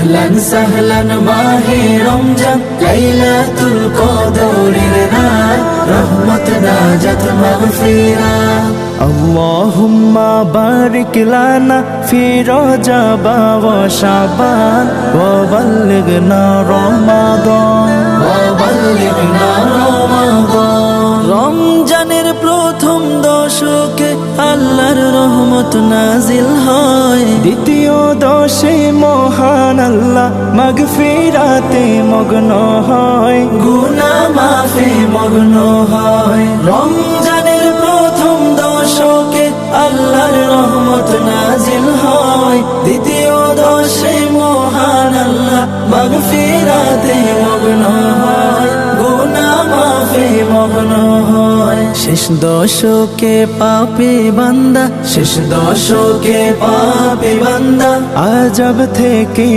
আহলান সাহলান মাহে রমজান, লাইলাতুল কদরের রাত, রহমত নাজাত মাগফিরাত। আল্লাহুম্মা বারিক লানা ফি রজব ওয়া শাবান ওয়া বাল্লিগনা রমাদান। রমজানের প্রথম দশকে আল্লাহর রহমত নাজিল হয়, দ্বিতীয় দশে মহান আল্লাহ মাগফিরাতে মগ্ন হয়, গুনাহ মাফে মগ্ন হয়। রমজানের প্রথম দশকে আল্লাহর রহমত নাজিল হয়, দ্বিতীয় দশে মহান আল্লাহ মাগফিরাতে মগ্ন হয়, গুনাহ মাফে মগ্ন হয়। শেষ দশকে পাপী বান্দা, শেষ দশকে পাপী বান্দা আযাব থেকে